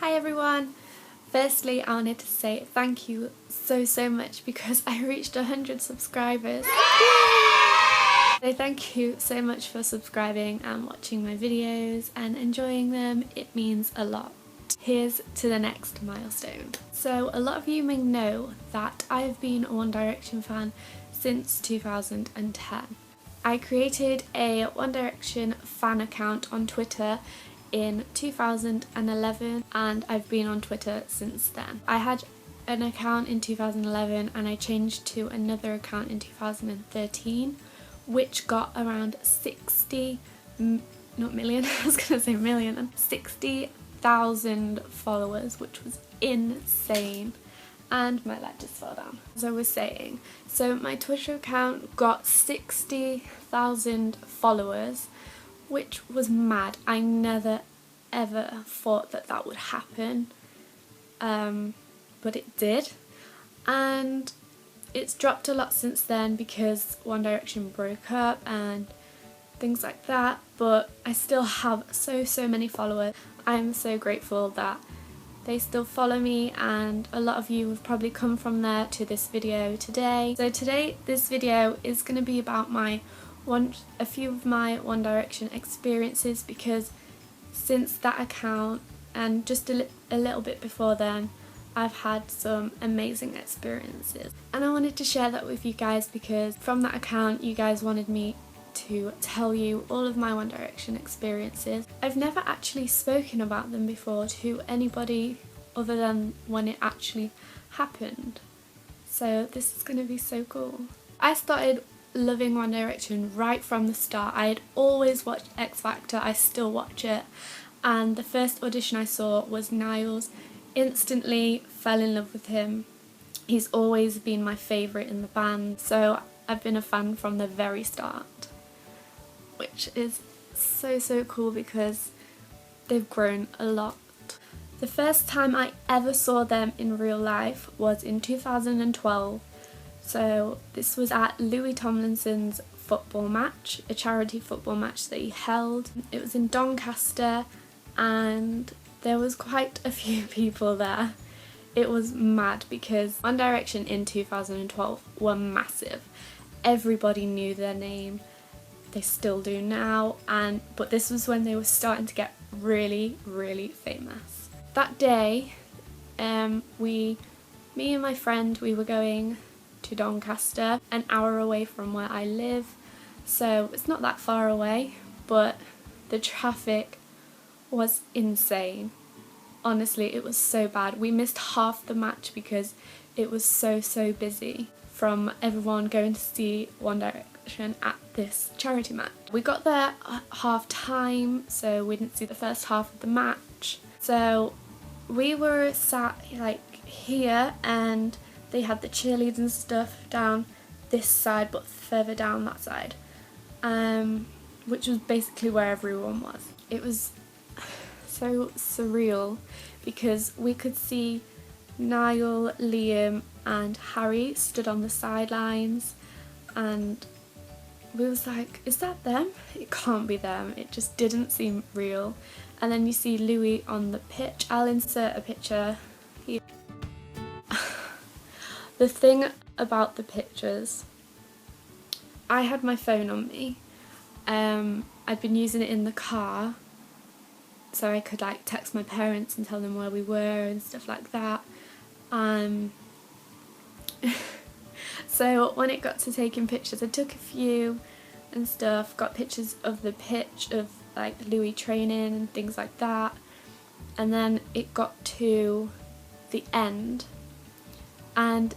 Hi everyone! Firstly, I wanted to say thank you so much because I reached 100 subscribers. So thank you so much for subscribing and watching my videos and enjoying them. It means a lot. Here's to the next milestone. So a lot of you may know that I've been a One Direction fan since 2010. I created a One Direction fan account on Twitter in 2011 and I've been on Twitter since then. I had an account in 2011 and I changed to another account in 2013 which got around 60 60,000 followers, which was insane. And my light just fell down. As I was saying, so my Twitter account got 60,000 followers, which was mad. I never ever thought that that would happen, but it did, and it's dropped a lot since then because One Direction broke up and things like that, but I still have so many followers. I'm so grateful that they still follow me, and a lot of you have probably come from there to this video today. So today this video is going to be about a few of my One Direction experiences, because since that account and just a little bit before then I've had some amazing experiences, and I wanted to share that with you guys because from that account you guys wanted me to tell you all of my One Direction experiences. I've never actually spoken about them before to anybody other than when it actually happened, so this is going to be so cool. I started loving One Direction right from the start. I had always watched X Factor, I still watch it, and the first audition I saw was Niall's. Instantly fell in love with him. He's always been my favourite in the band, so I've been a fan from the very start, which is so cool because they've grown a lot. The first time I ever saw them in real life was in 2012. So this was at Louis Tomlinson's football match, a charity football match that he held. It was in Doncaster and there was quite a few people there. It was mad because One Direction in 2012 were massive. Everybody knew their name. They still do now, but this was when they were starting to get really famous. That day, me and my friend, we were going to Doncaster, an hour away from where I live, so it's not that far away, but the traffic was insane. Honestly, it was so bad. We missed half the match because it was so busy from everyone going to see One Direction at this charity match. We got there at half time, so we didn't see the first half of the match. So we were sat like here and they had the cheerleaders and stuff down this side but further down that side, which was basically where everyone was. It was so surreal because we could see Niall, Liam and Harry stood on the sidelines, and we was like, is that them? It can't be them. It just didn't seem real. And then you see Louis on the pitch. I'll insert a picture here. The thing about the pictures, I had my phone on me. I'd been using it in the car so I could like text my parents and tell them where we were and stuff like that. So when it got to taking pictures, I took a few and stuff, got pictures of the pitch, of like Louis training and things like that, and then it got to the end and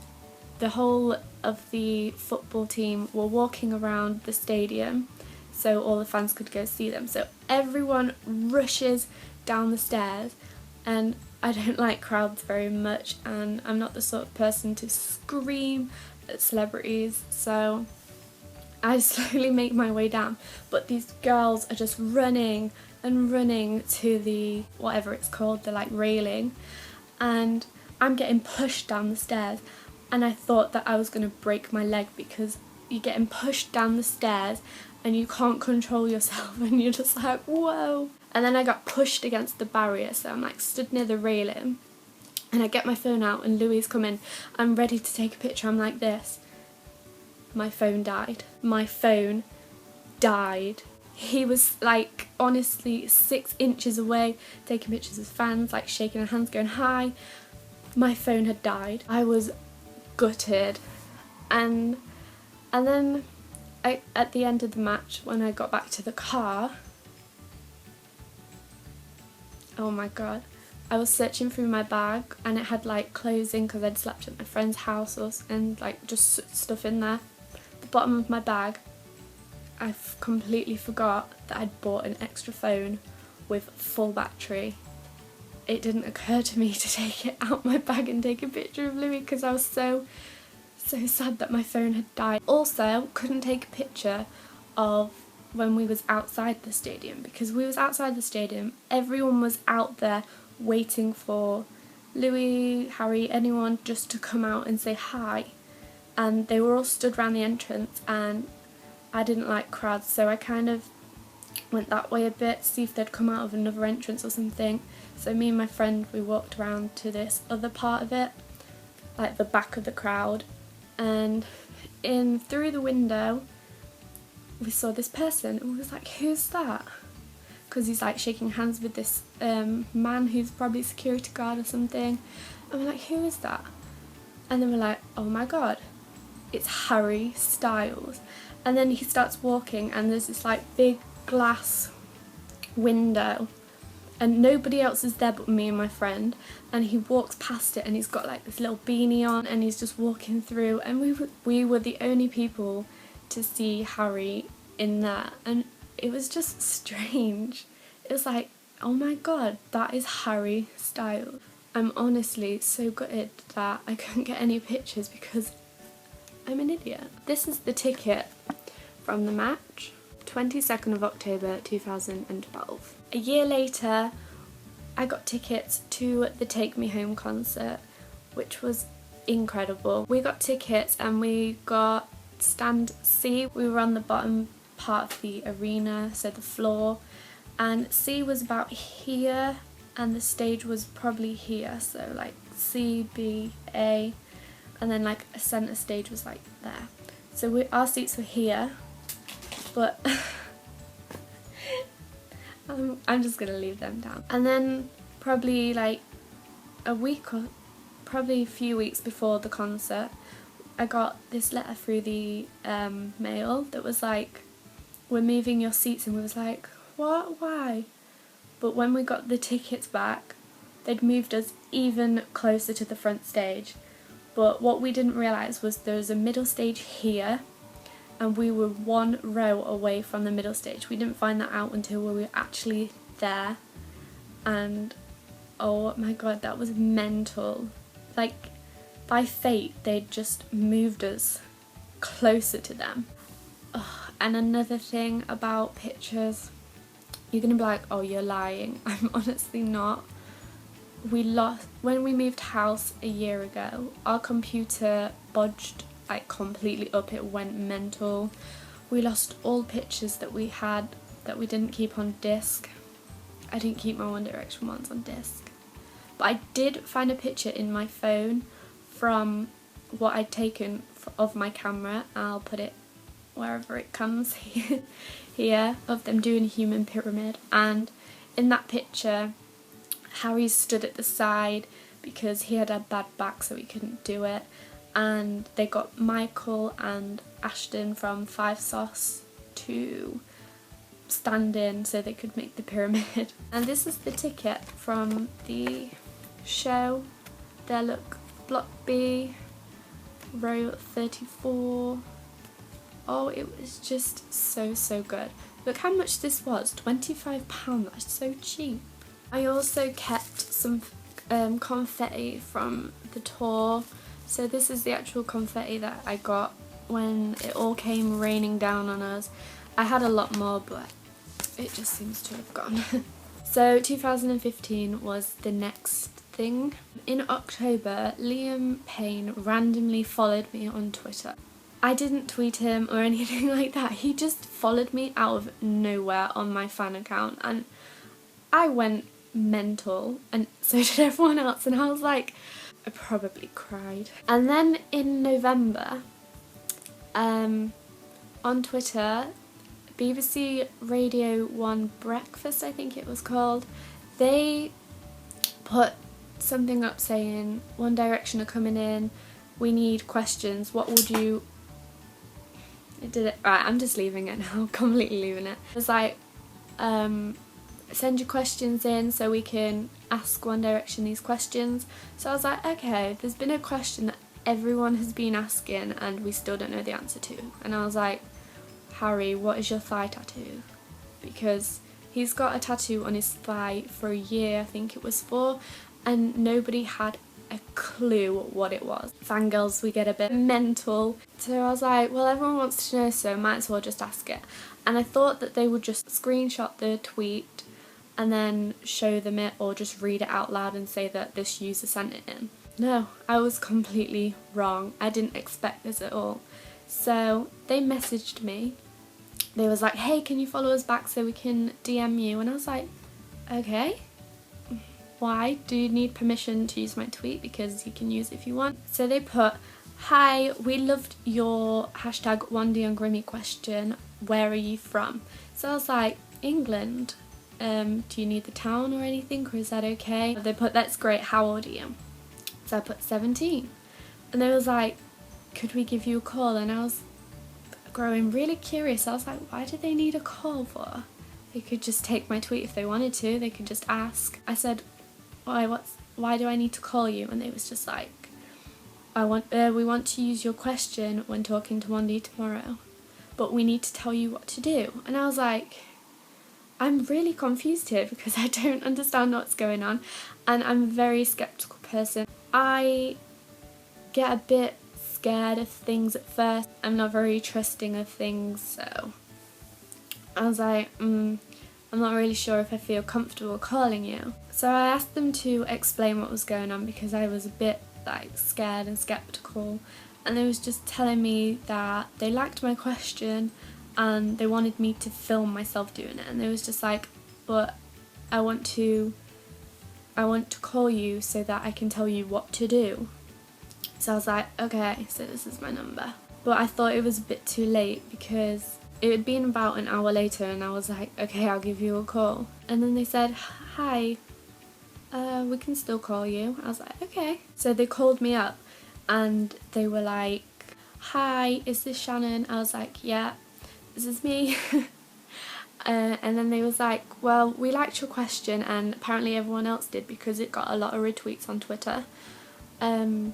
the whole of the football team were walking around the stadium so all the fans could go see them. So everyone rushes down the stairs, and I don't like crowds very much and I'm not the sort of person to scream at celebrities, so I slowly make my way down, but these girls are just running to the, whatever it's called, the like railing, and I'm getting pushed down the stairs, and I thought that I was going to break my leg because you're getting pushed down the stairs and you can't control yourself and you're just like, whoa. and then I got pushed against the barrier, so I'm like stood near the railing, and I get my phone out and Louis coming. I'm ready to take a picture. I'm like this. My phone died. My phone died. He was like honestly 6 inches away taking pictures of fans, like shaking their hands going hi. My phone had died. I was gutted. And then at the end of the match, when I got back to the car, oh my god, I was searching through my bag and it had like clothes in because I'd slept at my friend's house and like just stuff in there. The bottom of my bag, I completely forgot that I'd bought an extra phone with full battery. It didn't occur to me to take it out my bag and take a picture of Louis because I was so sad that my phone had died. Also, couldn't take a picture of when we was outside the stadium because we was outside the stadium. Everyone was out there waiting for Louis, Harry, anyone just to come out and say hi. And they were all stood around the entrance, and I didn't like crowds, so I kind of went that way a bit, see if they'd come out of another entrance or something. So me and my friend, we walked around to this other part of it, like the back of the crowd, and in through the window we saw this person and we was like, who's that? Because he's like shaking hands with this man who's probably a security guard or something, and we're like, who is that? And then we're like, oh my god, it's Harry Styles. And then he starts walking and there's this like big glass window and nobody else is there but me and my friend, and he walks past it and he's got like this little beanie on and he's just walking through, and we were the only people to see Harry in there, and it was just strange. It was like, oh my god, that is Harry Styles. I'm honestly so gutted that I couldn't get any pictures because I'm an idiot. This is the ticket from the match, 22nd of October 2012. A year later, I got tickets to the Take Me Home concert, which was incredible. We got tickets and we got stand C. We were on the bottom part of the arena, so the floor, and C was about here and the stage was probably here, so like C, B, A, and then like a centre stage was like there. So our seats were here, but I'm just gonna leave them down. And then probably like a week or probably a few weeks before the concert, I got this letter through the mail that was like, we're moving your seats, and we was like, what, why? But when we got the tickets back, they'd moved us even closer to the front stage. But what we didn't realise was there was a middle stage here, and we were 1 row away from the middle stage. We didn't find that out until we were actually there, and oh my god, that was mental. Like, by fate, they'd just moved us closer to them. And another thing about pictures, you're gonna be like, oh, you're lying. I'm honestly not. When we moved house a year ago, our computer budged like completely up. It went mental. We lost all pictures that we had that we didn't keep on disc. I didn't keep my One Direction ones on disc, but I did find a picture in my phone from what I'd taken of my camera. I'll put it wherever it comes here, of them doing a human pyramid, and in that picture Harry stood at the side because he had a bad back so he couldn't do it, and they got Michael and Ashton from Five Sauce to stand in so they could make the pyramid. And this is the ticket from the show. There, look, Block B, row 34. Oh, it was just so good. Look how much this was, £25, that's so cheap. I also kept some confetti from the tour. So this is the actual confetti that I got when it all came raining down on us. I had a lot more, but it just seems to have gone. So 2015 was the next thing. In October, Liam Payne randomly followed me on Twitter. I didn't tweet him or anything like that. He just followed me out of nowhere on my fan account, and I went mental, and so did everyone else, and I was like, I probably cried. And then in November, on Twitter, BBC Radio 1 Breakfast, I think it was called, they put something up saying One Direction are coming in, we need questions, what would you... It did it. Right, I'm just leaving it now, I'm completely leaving it. It was like, send your questions in so we can ask One Direction these questions. So I was like, okay, there's been a question that everyone has been asking and we still don't know the answer to. And I was like, Harry, what is your thigh tattoo? Because he's got a tattoo on his thigh for a year, I think it was for, and nobody had a clue what it was. Fangirls, we get a bit mental. So I was like, well, everyone wants to know, so might as well just ask it. And I thought that they would just screenshot the tweet and then show them it, or just read it out loud and say that this user sent it in. No, I was completely wrong. I didn't expect this at all. So they messaged me. They was like, hey, can you follow us back so we can DM you? And I was like, okay. Why? Do you need permission to use my tweet? Because you can use it if you want. So they put, hi, we loved your hashtag Wandy and Grimmy question. Where are you from? So I was like, England. Do you need the town or anything, or is that okay? They put, that's great, how old are you? So I put 17. And they was like, could we give you a call? And I was growing really curious. I was like, why do they need a call for? They could just take my tweet if they wanted to. They could just ask. I said, why do I need to call you? And they was just like, we want to use your question when talking to Wandy tomorrow, but we need to tell you what to do. And I was like, I'm really confused here because I don't understand what's going on, and I'm a very skeptical person. I get a bit scared of things at first. I'm not very trusting of things, so I was like, I'm not really sure if I feel comfortable calling you. So I asked them to explain what was going on because I was a bit like scared and skeptical, and they was just telling me that they liked my question and they wanted me to film myself doing it, and they was just like, but I want to call you so that I can tell you what to do. So I was like, okay, so this is my number. But I thought it was a bit too late because it had been about an hour later, and I was like, okay, I'll give you a call. And then they said, hi, we can still call you. I was like, okay. So they called me up and they were like, hi, is this Shannon? I was like, yeah, this is me. And then they was like, well, we liked your question, and apparently everyone else did because it got a lot of retweets on Twitter. And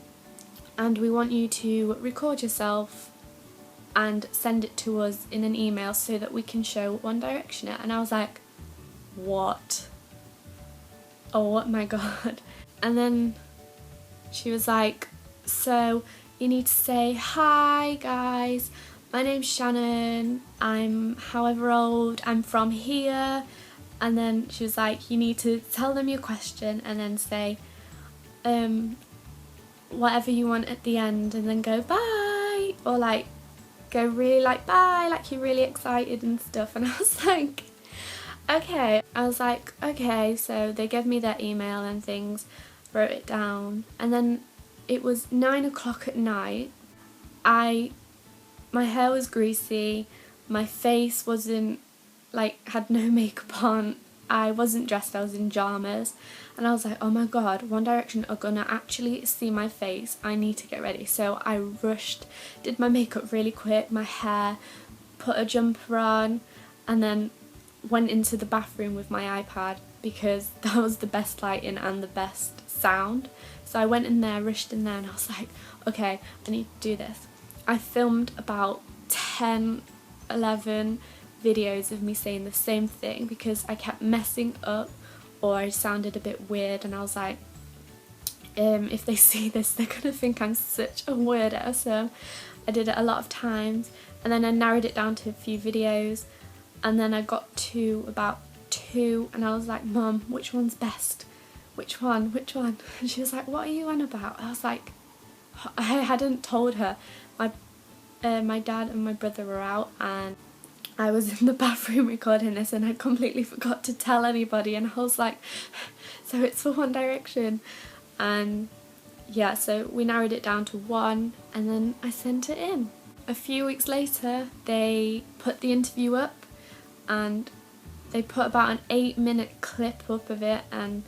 we want you to record yourself and send it to us in an email so that we can show One Direction it. And I was like, what? Oh my god. And then she was like, so you need to say, hi guys, my name's Shannon, I'm however old, I'm from here. And then she was like, you need to tell them your question and then say whatever you want at the end, and then go bye, or like go really like bye, like you're really excited and stuff. And I was like, okay. I was like, okay. So they gave me their email and things, wrote it down, and then it was 9 o'clock at night. My hair was greasy, my face wasn't, like, had no makeup on, I wasn't dressed, I was in pyjamas, and I was like, oh my god, One Direction are gonna actually see my face, I need to get ready. So I rushed, did my makeup really quick, my hair, put a jumper on, and then went into the bathroom with my iPad because that was the best lighting and the best sound. So I went in there, rushed in there, and I was like, okay, I need to do this. I filmed about 10, 11 videos of me saying the same thing because I kept messing up or I sounded a bit weird, and I was like, if they see this they're gonna think I'm such a weirdo. So I did it a lot of times, and then I narrowed it down to a few videos, and then I got to about 2 and I was like, Mum, which one's best? Which one? And she was like, what are you on about? I was like, I hadn't told her. My dad and my brother were out, and I was in the bathroom recording this and I completely forgot to tell anybody, and I was like, so it's for One Direction. And yeah, so we narrowed it down to one, and then I sent it in. A few weeks later they put the interview up, and they put about an 8-minute clip up of it, and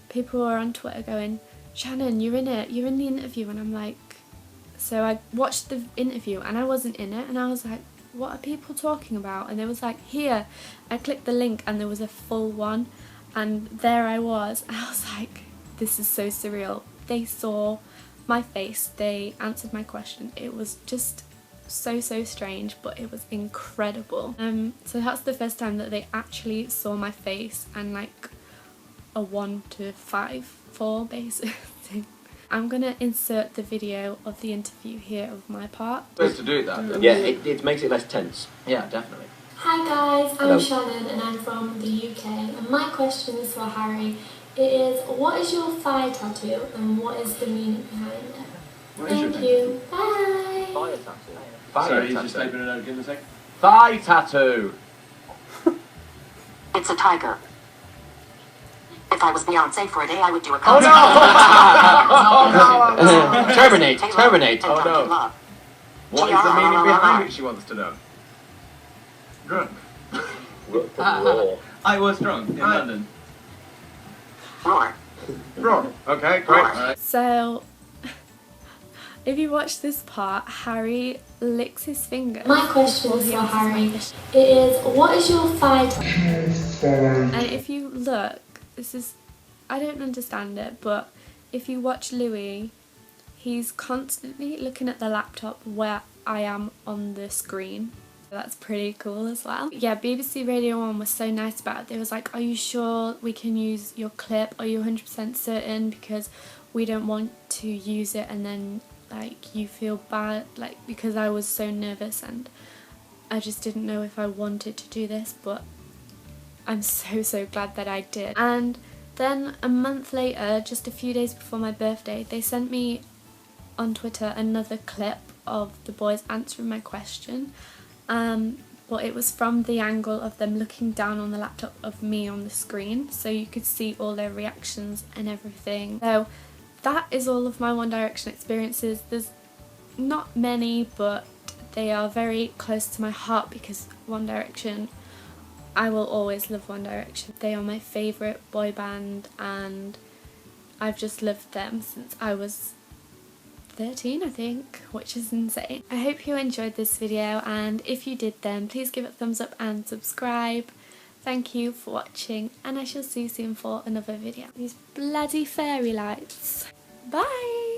people were on Twitter going, Shannon, you're in it, you're in the interview. And I'm like, so I watched the interview and I wasn't in it, and I was like, what are people talking about? And it was like, here. I clicked the link and there was a full one, and there I was. And I was like, this is so surreal. They saw my face, they answered my question. It was just so strange, but it was incredible. So that's the first time that they actually saw my face, and like a 1 to 5, 4 basically. I'm gonna insert the video of the interview here of my part. Supposed to do that? Yeah, it makes it less tense. Yeah, definitely. Hi guys, Hello. I'm Shannon and I'm from the UK, and my question is for Harry. It is, what is your thigh tattoo and what is the meaning behind it? Thank you. Bye. Fire tattoo. Sorry, he's just typing it out. Give me a sec. Thigh tattoo. It's a tiger. If I was Beyonce for a day, I would do a Oh concert. no! Terminate. Terminate. And Oh no. love. What is the meaning behind it, she wants to know? Drunk. I was drunk in London. Roar. Roar. Okay, great. Roar. So, if you watch this part, Harry licks his finger. My question is for Harry. It is, what is your thigh tattoo? And if you look, this is, I don't understand it, but if you watch Louis, he's constantly looking at the laptop where I am on the screen. That's pretty cool as well. Yeah, BBC Radio 1 was so nice about it. They was like, are you sure we can use your clip? Are you 100% certain? Because we don't want to use it and then like you feel bad, like, because I was so nervous and I just didn't know if I wanted to do this, but I'm so glad that I did. And then a month later, just a few days before my birthday, they sent me on Twitter another clip of the boys answering my question. But it was from the angle of them looking down on the laptop of me on the screen, so you could see all their reactions and everything. So that is all of my One Direction experiences. There's not many, but they are very close to my heart because One Direction, I will always love One Direction. They are my favourite boy band and I've just loved them since I was 13, I think, which is insane. I hope you enjoyed this video, and if you did then please give it a thumbs up and subscribe. Thank you for watching, and I shall see you soon for another video. These bloody fairy lights. Bye!